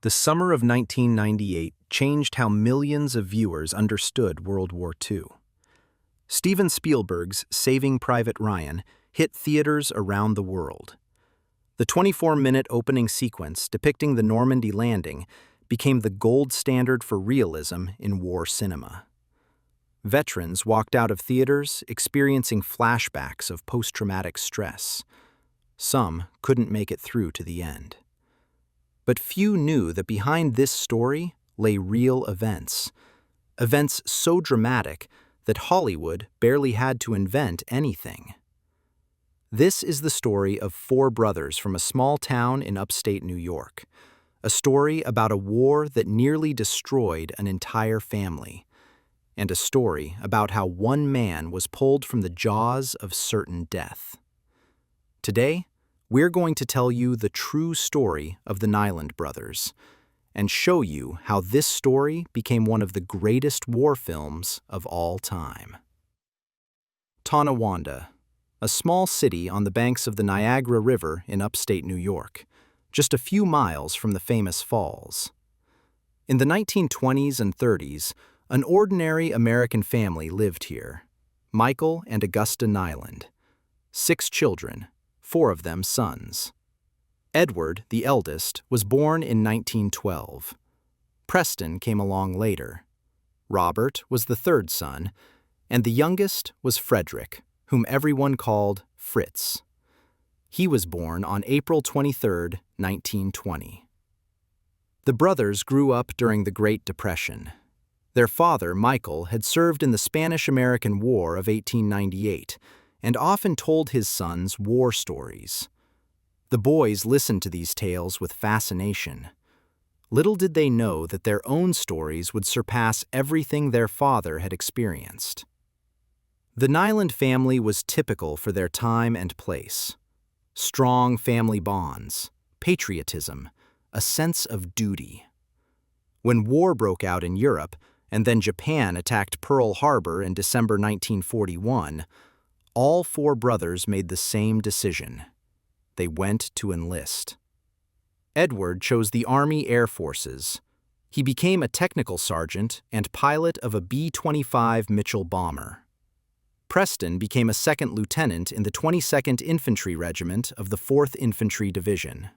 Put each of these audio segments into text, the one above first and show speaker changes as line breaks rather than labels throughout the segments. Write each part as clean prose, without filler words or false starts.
The summer of 1998 changed how millions of viewers understood World War II. Steven Spielberg's Saving Private Ryan hit theaters around the world. The 24-minute opening sequence depicting the Normandy landing became the gold standard for realism in war cinema. Veterans walked out of theaters experiencing flashbacks of post-traumatic stress. Some couldn't make it through to the end. But few knew that behind this story lay real events. Events so dramatic that Hollywood barely had to invent anything. This is the story of four brothers from a small town in upstate New York. A story about a war that nearly destroyed an entire family. And a story about how one man was pulled from the jaws of certain death. Today, we're going to tell you the true story of the Niland brothers and show you how this story became one of the greatest war films of all time. Tonawanda, a small city on the banks of the Niagara River in upstate New York, just a few miles from the famous falls. In the 1920s and 30s, an ordinary American family lived here, Michael and Augusta Niland. 6 children, 4 of them sons. Edward, the eldest, was born in 1912. Preston came along later. Robert was the 3rd son, and the youngest was Frederick, whom everyone called Fritz. He was born on April 23, 1920. The brothers grew up during the Great Depression. Their father, Michael, had served in the Spanish-American War of 1898 and often told his sons war stories. The boys listened to these tales with fascination. Little did they know that their own stories would surpass everything their father had experienced. The Niland family was typical for their time and place. Strong family bonds, patriotism, a sense of duty. When war broke out in Europe, and then Japan attacked Pearl Harbor in December 1941, all 4 brothers made the same decision. They went to enlist. Edward chose the Army Air Forces. He became a technical sergeant and pilot of a B-25 Mitchell bomber. Preston became a 2nd lieutenant in the 22nd Infantry Regiment of the 4th Infantry Division.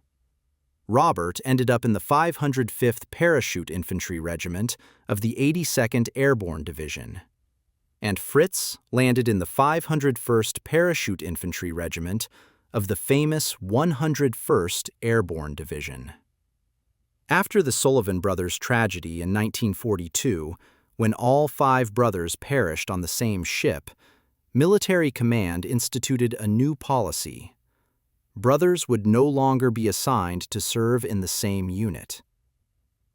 Robert ended up in the 505th Parachute Infantry Regiment of the 82nd Airborne Division. And Fritz landed in the 501st Parachute Infantry Regiment of the famous 101st Airborne Division. After the Sullivan brothers' tragedy in 1942, when all 5 brothers perished on the same ship, military command instituted a new policy. Brothers would no longer be assigned to serve in the same unit.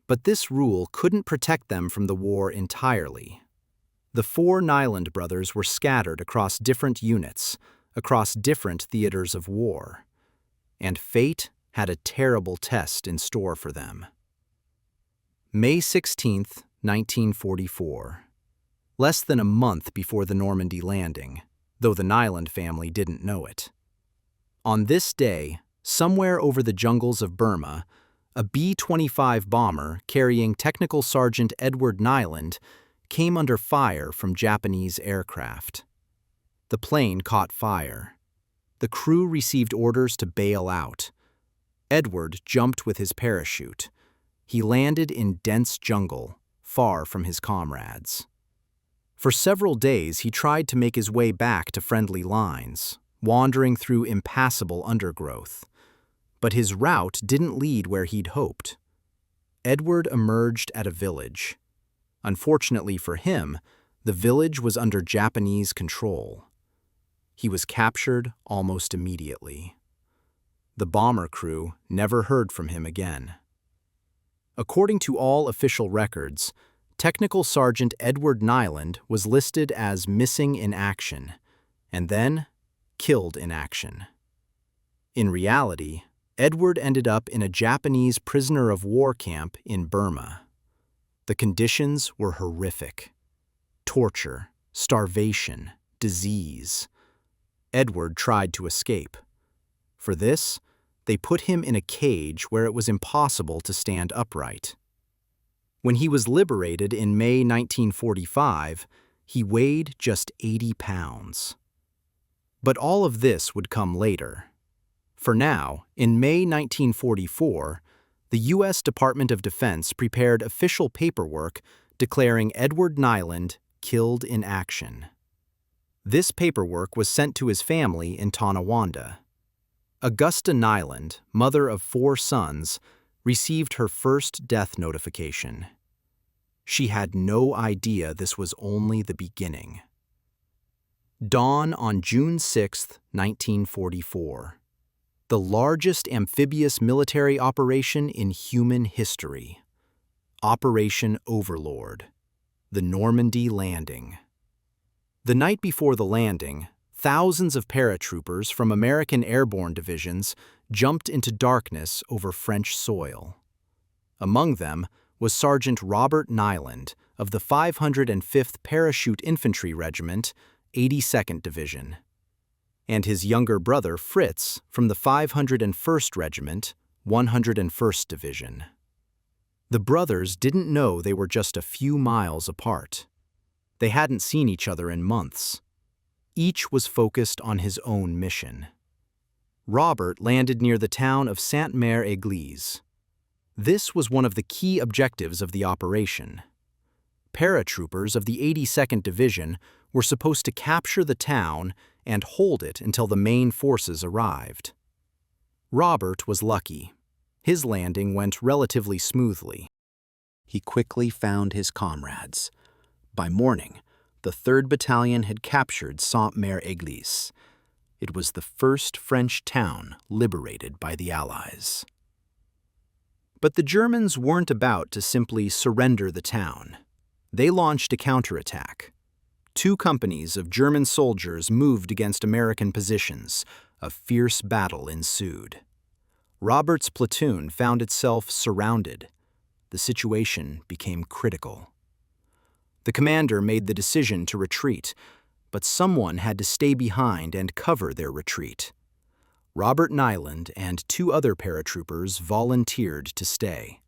But this rule couldn't protect them from the war entirely. The 4 Niland brothers were scattered across different units, across different theaters of war. And fate had a terrible test in store for them. May 16, 1944. Less than a month before the Normandy landing, though the Niland family didn't know it. On this day, somewhere over the jungles of Burma, a B-25 bomber carrying Technical Sergeant Edward Niland came under fire from Japanese aircraft. The plane caught fire. The crew received orders to bail out. Edward jumped with his parachute. He landed in dense jungle, far from his comrades. For several days, he tried to make his way back to friendly lines, wandering through impassable undergrowth. But his route didn't lead where he'd hoped. Edward emerged at a village. Unfortunately for him, the village was under Japanese control. He was captured almost immediately. The bomber crew never heard from him again. According to all official records, Technical Sergeant Edward Niland was listed as missing in action, and then killed in action. In reality, Edward ended up in a Japanese prisoner of war camp in Burma. The conditions were horrific. Torture, starvation, disease. Edward tried to escape. For this, They put him in a cage where it was impossible to stand upright. When he was liberated in May 1945, he weighed just 80 pounds. But all of this would come later. For now, in May 1944, the U.S. Department of Defense prepared official paperwork declaring Edward Niland killed in action. This paperwork was sent to his family in Tonawanda. Augusta Niland, mother of 4 sons, received her first death notification. She had no idea this was only the beginning. Dawn on June 6, 1944. The largest amphibious military operation in human history. Operation Overlord. The Normandy landing. The night before the landing, thousands of paratroopers from American airborne divisions jumped into darkness over French soil. Among them was Sergeant Robert Niland of the 505th Parachute Infantry Regiment, 82nd Division, and his younger brother Fritz from the 501st Regiment, 101st Division. The brothers didn't know they were just a few miles apart. They hadn't seen each other in months. Each was focused on his own mission. Robert landed near the town of Sainte-Mère-Église. This was one of the key objectives of the operation. Paratroopers of the 82nd Division were supposed to capture the town and hold it until the main forces arrived. Robert was lucky. His landing went relatively smoothly. He quickly found his comrades. By morning, the 3rd Battalion had captured Sainte-Mère-Église. It was the first French town liberated by the Allies. But the Germans weren't about to simply surrender the town. They launched a counterattack. 2 companies of German soldiers moved against American positions. A fierce battle ensued. Robert's platoon found itself surrounded. The situation became critical. The commander made the decision to retreat, but someone had to stay behind and cover their retreat. Robert Niland and 2 other paratroopers volunteered to stay.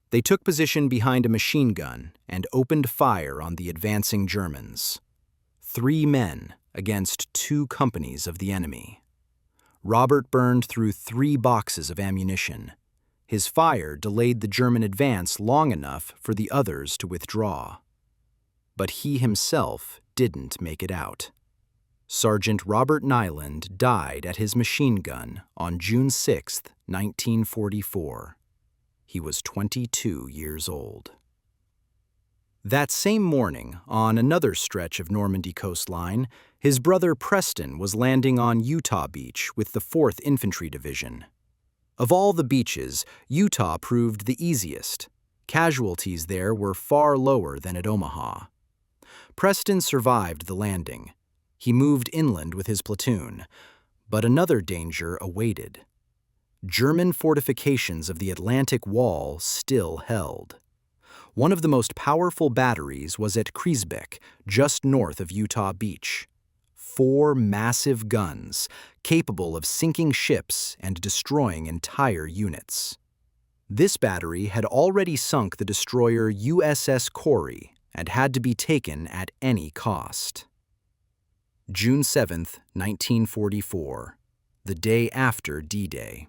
They took position behind a machine gun and opened fire on the advancing Germans. 3 men against 2 companies of the enemy. Robert burned through 3 boxes of ammunition. His fire delayed the German advance long enough for the others to withdraw. But he himself didn't make it out. Sergeant Robert Niland died at his machine gun on June 6, 1944. He was 22 years old. That same morning, on another stretch of Normandy coastline, his brother Preston was landing on Utah Beach with the 4th Infantry Division. Of all the beaches, Utah proved the easiest. Casualties there were far lower than at Omaha. Preston survived the landing. He moved inland with his platoon, but another danger awaited. German fortifications of the Atlantic Wall still held. One of the most powerful batteries was at Kriesbeck, just north of Utah Beach. 4 massive guns, capable of sinking ships and destroying entire units. This battery had already sunk the destroyer USS Corey and had to be taken at any cost. June 7, 1944, the day after D-Day.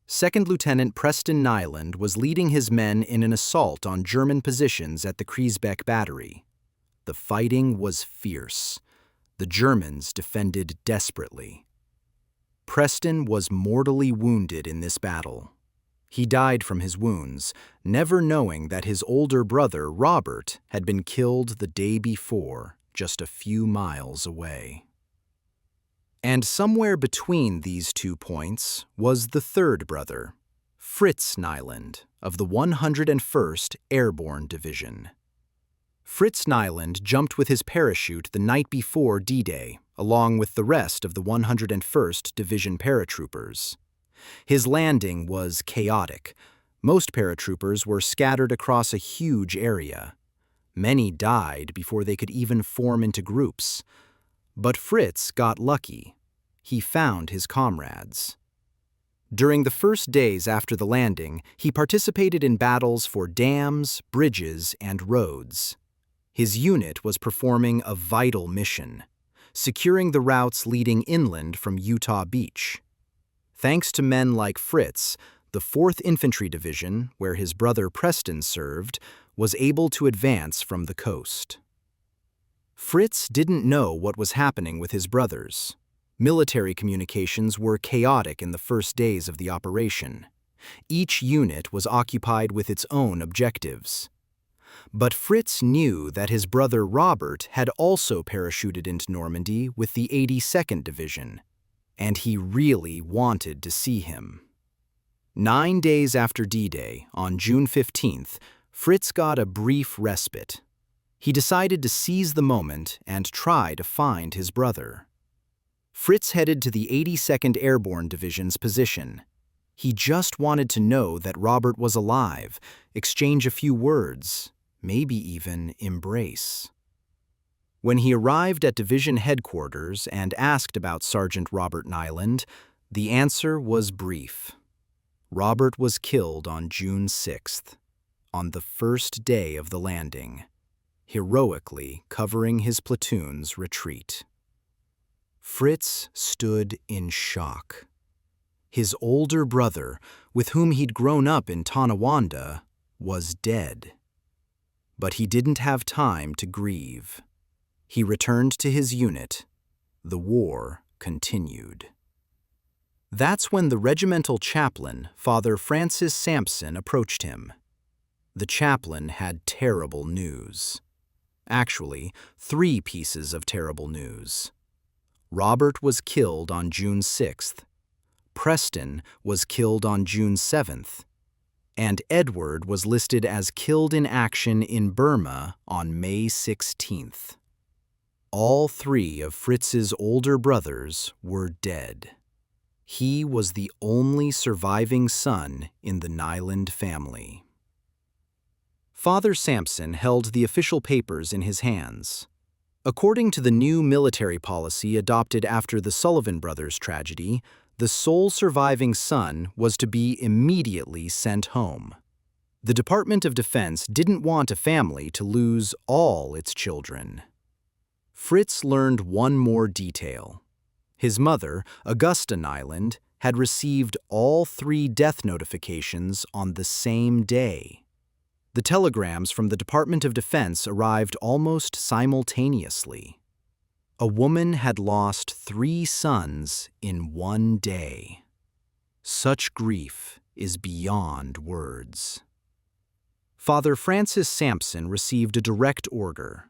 2nd Lieutenant Preston Niland was leading his men in an assault on German positions at the Kriesbeck Battery. The fighting was fierce. The Germans defended desperately. Preston was mortally wounded in this battle. He died from his wounds, never knowing that his older brother, Robert, had been killed the day before, just a few miles away. And somewhere between these 2 points was the 3rd brother, Fritz Niland, of the 101st Airborne Division. Fritz Niland jumped with his parachute the night before D-Day, along with the rest of the 101st Division paratroopers. His landing was chaotic. Most paratroopers were scattered across a huge area. Many died before they could even form into groups. But Fritz got lucky. He found his comrades. During the first days after the landing, he participated in battles for dams, bridges, and roads. His unit was performing a vital mission, securing the routes leading inland from Utah Beach. Thanks to men like Fritz, the 4th Infantry Division, where his brother Preston served, was able to advance from the coast. Fritz didn't know what was happening with his brothers. Military communications were chaotic in the first days of the operation. Each unit was occupied with its own objectives. But Fritz knew that his brother Robert had also parachuted into Normandy with the 82nd Division, and he really wanted to see him. 9 days after D-Day, on June 15th, Fritz got a brief respite. He decided to seize the moment and try to find his brother. Fritz headed to the 82nd Airborne Division's position. He just wanted to know that Robert was alive, exchange a few words, maybe even embrace. When he arrived at division headquarters and asked about Sergeant Robert Niland, the answer was brief. Robert was killed on June 6th, on the first day of the landing, heroically covering his platoon's retreat. Fritz stood in shock. His older brother, with whom he'd grown up in Tonawanda, was dead. But he didn't have time to grieve. He returned to his unit. The war continued. That's when the regimental chaplain, Father Francis Sampson, approached him. The chaplain had terrible news. Actually, 3 pieces of terrible news. Robert was killed on June 6th, Preston was killed on June 7th, and Edward was listed as killed in action in Burma on May 16th. All 3 of Fritz's older brothers were dead. He was the only surviving son in the Niland family. Father Sampson held the official papers in his hands. According to the new military policy adopted after the Sullivan brothers' tragedy, the sole surviving son was to be immediately sent home. The Department of Defense didn't want a family to lose all its children. Fritz learned one more detail. His mother, Augusta Niland, had received all 3 death notifications on the same day. The telegrams from the Department of Defense arrived almost simultaneously. A woman had lost 3 sons in one day. Such grief is beyond words. Father Francis Sampson received a direct order.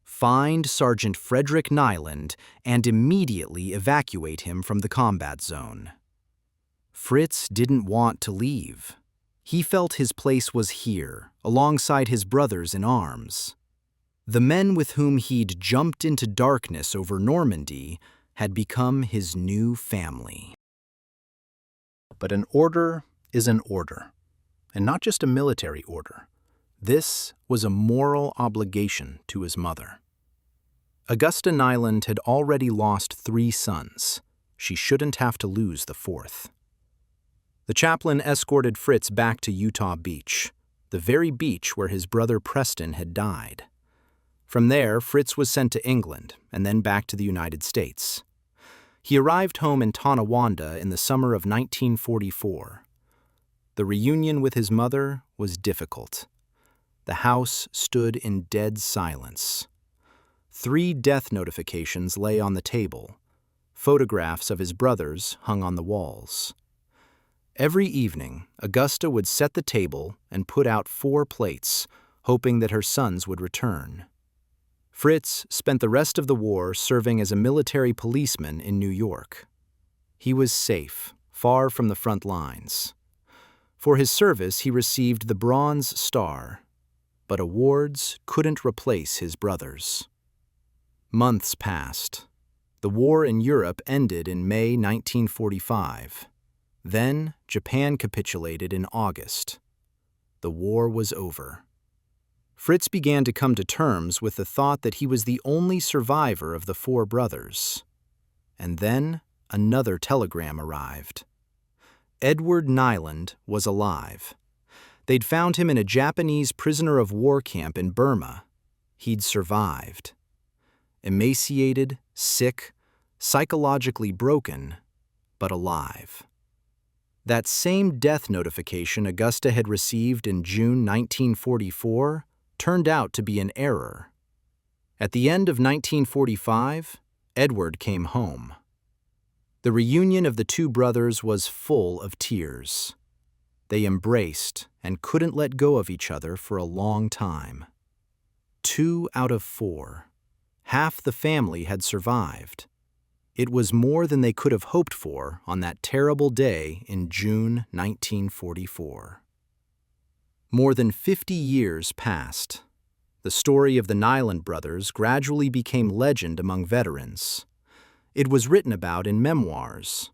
Find Sergeant Frederick Niland and immediately evacuate him from the combat zone. Fritz didn't want to leave. He felt his place was here, alongside his brothers in arms. The men with whom he'd jumped into darkness over Normandy had become his new family. But an order is an order, and not just a military order. This was a moral obligation to his mother. Augusta Niland had already lost 3 sons. She shouldn't have to lose the 4th. The chaplain escorted Fritz back to Utah Beach, the very beach where his brother Preston had died. From there, Fritz was sent to England and then back to the United States. He arrived home in Tonawanda in the summer of 1944. The reunion with his mother was difficult. The house stood in dead silence. 3 death notifications lay on the table. Photographs of his brothers hung on the walls. Every evening, Augusta would set the table and put out 4 plates, hoping that her sons would return. Fritz spent the rest of the war serving as a military policeman in New York. He was safe, far from the front lines. For his service, he received the Bronze Star, but awards couldn't replace his brothers. Months passed. The war in Europe ended in May 1945. Then, Japan capitulated in August. The war was over. Fritz began to come to terms with the thought that he was the only survivor of the 4 brothers. And then, another telegram arrived. Edward Niland was alive. They'd found him in a Japanese prisoner of war camp in Burma. He'd survived. Emaciated, sick, psychologically broken, but alive. That same death notification Augusta had received in June 1944 turned out to be an error. At the end of 1945, Edward came home. The reunion of the two brothers was full of tears. They embraced and couldn't let go of each other for a long time. 2 out of 4. Half the family had survived. It was more than they could have hoped for on that terrible day in June 1944. More than 50 years passed. The story of the Niland brothers gradually became legend among veterans. It was written about in memoirs.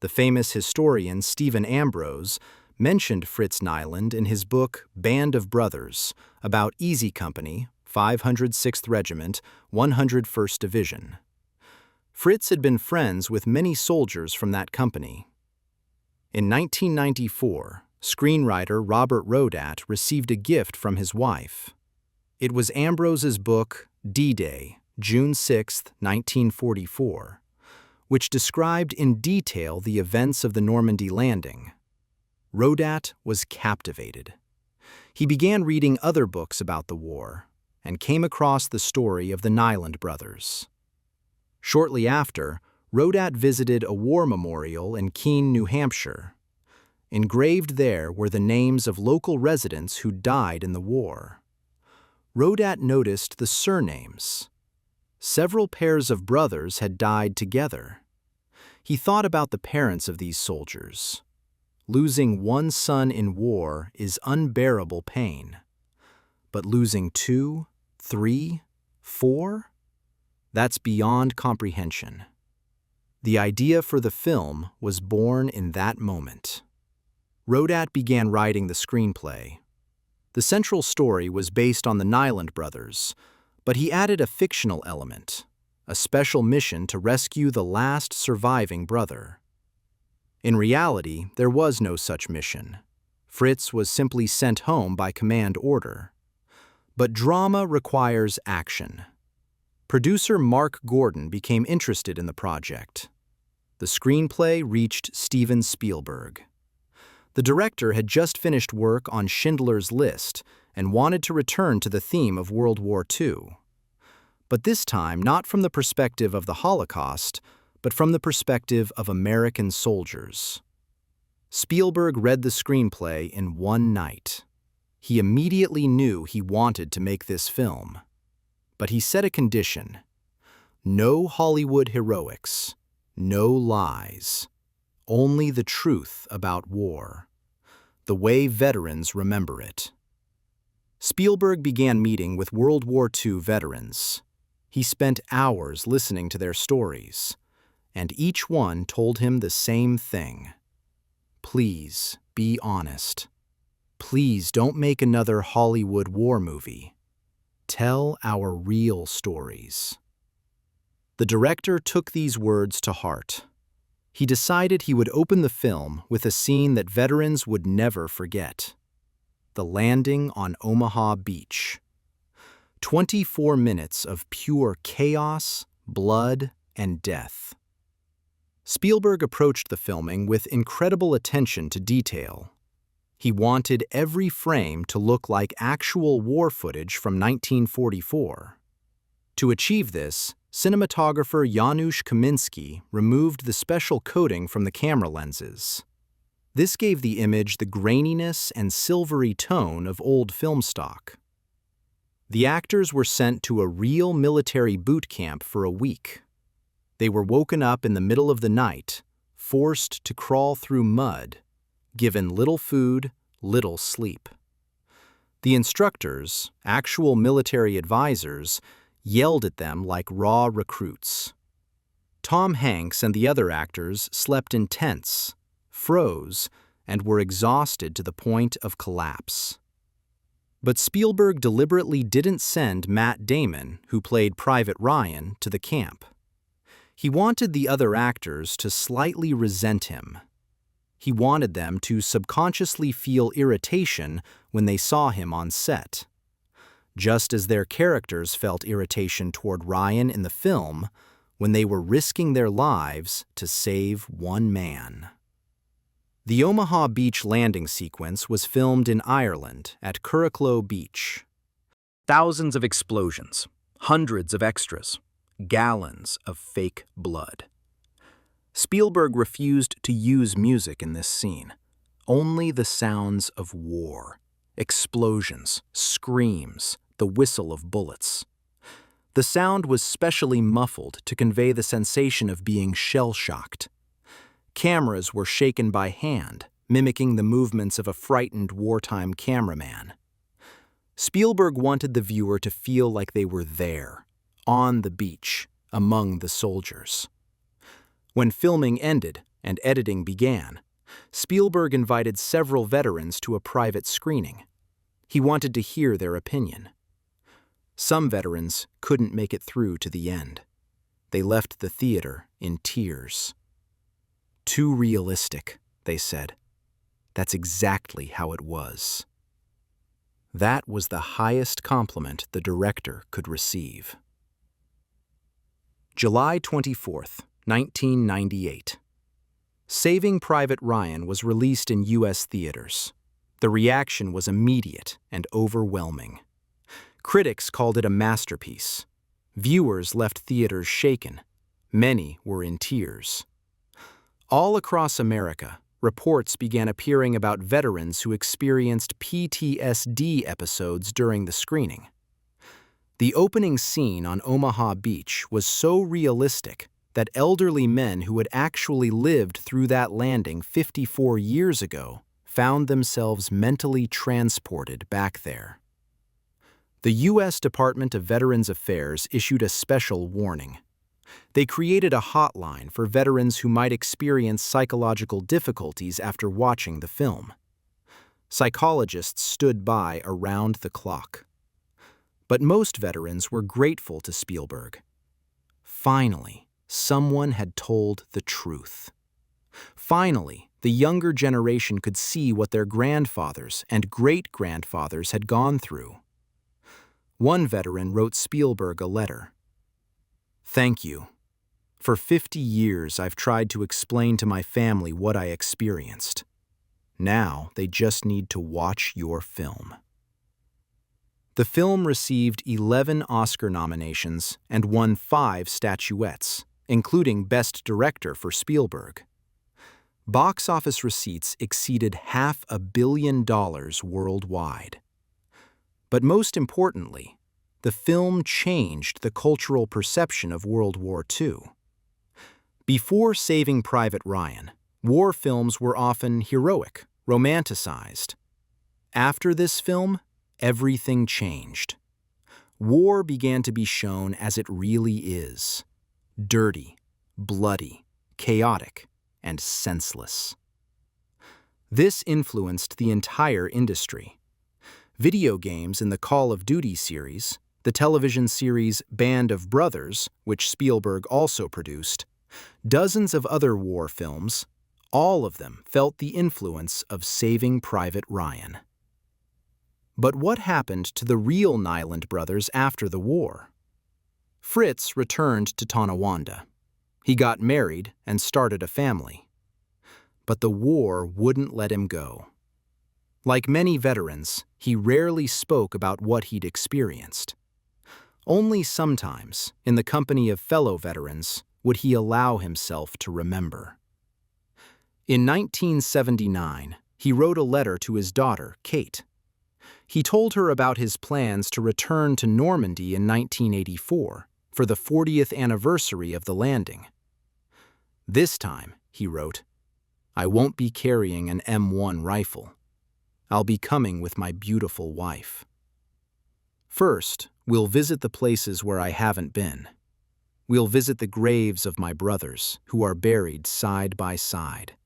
The famous historian Stephen Ambrose mentioned Fritz Niland in his book Band of Brothers about Easy Company, 506th Regiment, 101st Division. Fritz had been friends with many soldiers from that company. In 1994, screenwriter Robert Rodat received a gift from his wife. It was Ambrose's book D-Day, June 6, 1944, which described in detail the events of the Normandy landing. Rodat was captivated. He began reading other books about the war and came across the story of the Niland brothers. Shortly after, Rodat visited a war memorial in Keene, New Hampshire. Engraved there were the names of local residents who died in the war. Rodat noticed the surnames. Several pairs of brothers had died together. He thought about the parents of these soldiers. Losing one son in war is unbearable pain. But losing 2, 3, 4? That's beyond comprehension. The idea for the film was born in that moment. Rodat began writing the screenplay. The central story was based on the Niland brothers, but he added a fictional element, a special mission to rescue the last surviving brother. In reality, there was no such mission. Fritz was simply sent home by command order. But drama requires action. Producer Mark Gordon became interested in the project. The screenplay reached Steven Spielberg. The director had just finished work on Schindler's List and wanted to return to the theme of World War II. But this time not from the perspective of the Holocaust, but from the perspective of American soldiers. Spielberg read the screenplay in one night. He immediately knew he wanted to make this film. But he set a condition: no Hollywood heroics, no lies, only the truth about war, the way veterans remember it. Spielberg began meeting with World War II veterans. He spent hours listening to their stories, and each one told him the same thing. Please be honest. Please don't make another Hollywood war movie. Tell our real stories. The director took these words to heart. He decided he would open the film with a scene that veterans would never forget: the landing on Omaha Beach. 24 minutes of pure chaos, blood, and death. Spielberg approached the filming with incredible attention to detail. He wanted every frame to look like actual war footage from 1944. To achieve this, cinematographer Janusz Kaminski removed the special coating from the camera lenses. This gave the image the graininess and silvery tone of old film stock. The actors were sent to a real military boot camp for a week. They were woken up in the middle of the night, forced to crawl through mud, given little food, little sleep. The instructors, actual military advisors, yelled at them like raw recruits. Tom Hanks and the other actors slept in tents, froze, and were exhausted to the point of collapse. But Spielberg deliberately didn't send Matt Damon, who played Private Ryan, to the camp. He wanted the other actors to slightly resent him. He wanted them to subconsciously feel irritation when they saw him on set. Just as their characters felt irritation toward Ryan in the film when they were risking their lives to save one man. The Omaha Beach landing sequence was filmed in Ireland at Curracloe Beach. Thousands of explosions, hundreds of extras, gallons of fake blood. Spielberg refused to use music in this scene. Only the sounds of war, explosions, screams, the whistle of bullets. The sound was specially muffled to convey the sensation of being shell-shocked. Cameras were shaken by hand, mimicking the movements of a frightened wartime cameraman. Spielberg wanted the viewer to feel like they were there, on the beach, among the soldiers. When filming ended and editing began, Spielberg invited several veterans to a private screening. He wanted to hear their opinion. Some veterans couldn't make it through to the end. They left the theater in tears. "Too realistic," they said. "That's exactly how it was." That was the highest compliment the director could receive. July 24th, 1998. Saving Private Ryan was released in U.S. theaters. The reaction was immediate and overwhelming. Critics called it a masterpiece. Viewers left theaters shaken. Many were in tears. All across America, reports began appearing about veterans who experienced PTSD episodes during the screening. The opening scene on Omaha Beach was so realistic that elderly men who had actually lived through that landing 54 years ago found themselves mentally transported back there. The U.S. Department of Veterans Affairs issued a special warning. They created a hotline for veterans who might experience psychological difficulties after watching the film. Psychologists stood by around the clock. But most veterans were grateful to Spielberg. Finally, someone had told the truth. Finally, the younger generation could see what their grandfathers and great-grandfathers had gone through. One veteran wrote Spielberg a letter. "Thank you. For 50 years I've tried to explain to my family what I experienced. Now they just need to watch your film." The film received 11 Oscar nominations and won 5 statuettes, including Best Director for Spielberg. Box office receipts exceeded $500 million worldwide. But most importantly, the film changed the cultural perception of World War II. Before Saving Private Ryan, war films were often heroic, romanticized. After this film, everything changed. War began to be shown as it really is: dirty, bloody, chaotic, and senseless. This influenced the entire industry. Video games in the Call of Duty series, the television series Band of Brothers, which Spielberg also produced, dozens of other war films, all of them felt the influence of Saving Private Ryan. But what happened to the real Niland brothers after the war? Fritz returned to Tonawanda. He got married and started a family. But the war wouldn't let him go. Like many veterans, he rarely spoke about what he'd experienced. Only sometimes, in the company of fellow veterans, would he allow himself to remember. In 1979, he wrote a letter to his daughter, Kate. He told her about his plans to return to Normandy in 1984 for the 40th anniversary of the landing. "This time," he wrote, "I won't be carrying an M1 rifle. I'll be coming with my beautiful wife. First, we'll visit the places where I haven't been. We'll visit the graves of my brothers who are buried side by side.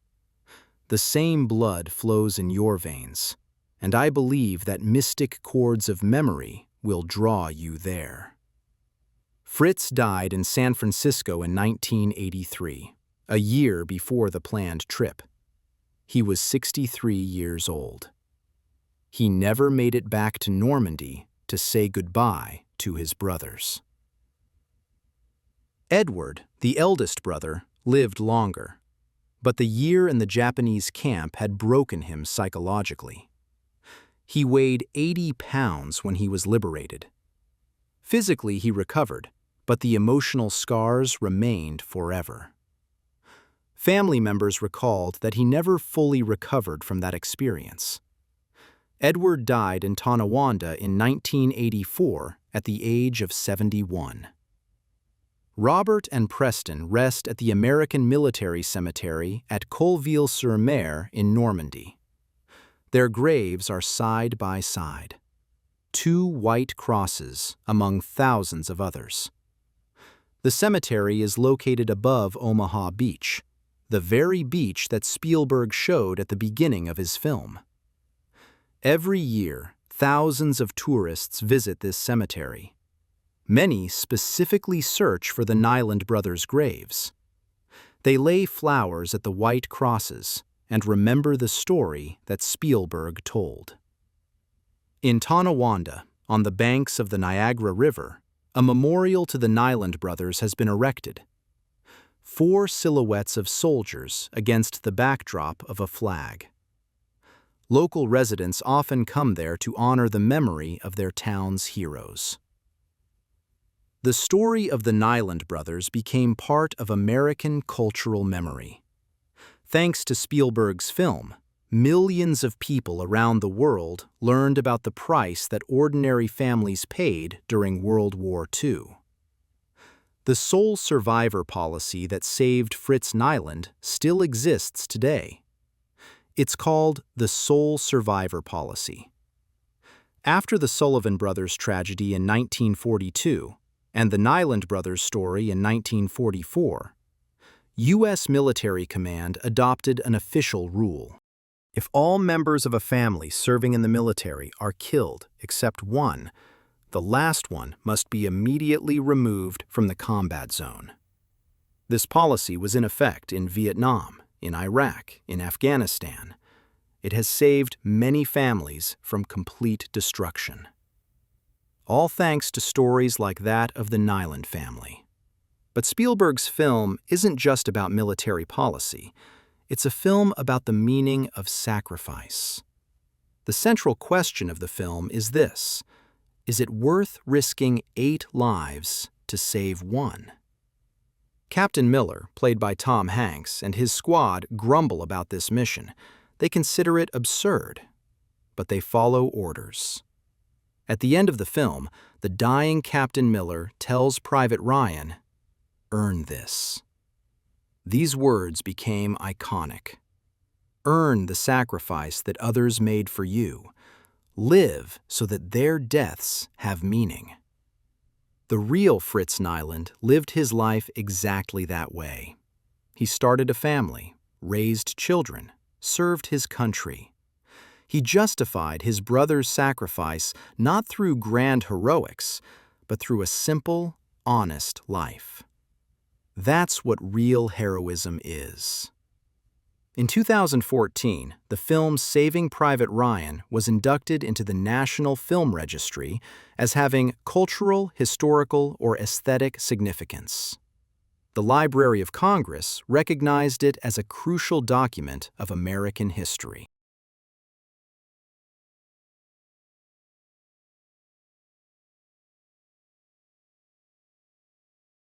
The same blood flows in your veins, and I believe that mystic cords of memory will draw you there." Fritz died in San Francisco in 1983, a year before the planned trip. He was 63 years old. He never made it back to Normandy to say goodbye to his brothers. Edward, the eldest brother, lived longer, but the year in the Japanese camp had broken him psychologically. He weighed 80 pounds when he was liberated. Physically, he recovered, but the emotional scars remained forever. Family members recalled that he never fully recovered from that experience. Edward died in Tonawanda in 1984 at the age of 71. Robert and Preston rest at the American Military Cemetery at Colleville-sur-Mer in Normandy. Their graves are side by side. 2 white crosses among thousands of others. The cemetery is located above Omaha Beach, the very beach that Spielberg showed at the beginning of his film. Every year, thousands of tourists visit this cemetery. Many specifically search for the Niland brothers' graves. They lay flowers at the white crosses and remember the story that Spielberg told. In Tonawanda, on the banks of the Niagara River, a memorial to the Niland brothers has been erected. 4 silhouettes of soldiers against the backdrop of a flag. Local residents often come there to honor the memory of their town's heroes. The story of the Niland brothers became part of American cultural memory. Thanks to Spielberg's film, millions of people around the world learned about the price that ordinary families paid during World War II. The sole survivor policy that saved Fritz Niland still exists today. It's called the sole survivor policy. After the Sullivan Brothers tragedy in 1942 and the Niland brothers story in 1944, U.S. military command adopted an official rule. If all members of a family serving in the military are killed except one, the last one must be immediately removed from the combat zone. This policy was in effect in Vietnam, in Iraq, in Afghanistan. It has saved many families from complete destruction. All thanks to stories like that of the Niland family. But Spielberg's film isn't just about military policy. It's a film about the meaning of sacrifice. The central question of the film is this: is it worth risking 8 lives to save 1? Captain Miller, played by Tom Hanks, and his squad grumble about this mission. They consider it absurd, but they follow orders. At the end of the film, the dying Captain Miller tells Private Ryan, "Earn this." These words became iconic. Earn the sacrifice that others made for you. Live so that their deaths have meaning. The real Fritz Niland lived his life exactly that way. He started a family, raised children, served his country. He justified his brother's sacrifice not through grand heroics, but through a simple, honest life. That's what real heroism is. In 2014, the film Saving Private Ryan was inducted into the National Film Registry as having cultural, historical, or aesthetic significance. The Library of Congress recognized it as a crucial document of American history.